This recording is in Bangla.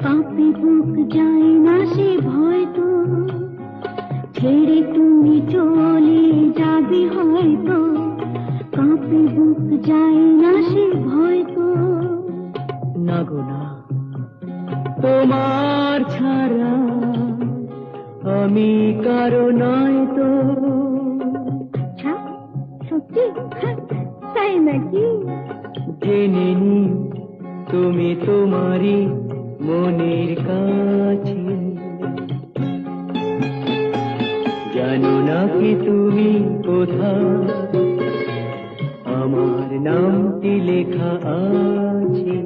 কাঁপে বুক যায় না সে ভয় তো, ছেড়ে তুমি চলে যাবে হয়তো, কাঁপে বুক যায় না সে ভয় তো। না গো না, তোমার ছাড়া আমি কারো নয় তো। সত্যি? তাই নাকি? জেনে নি তুমি তোমারই মনের কাছে, জানো না কি তুমি কোথায় আমার নামটি লেখা আছে।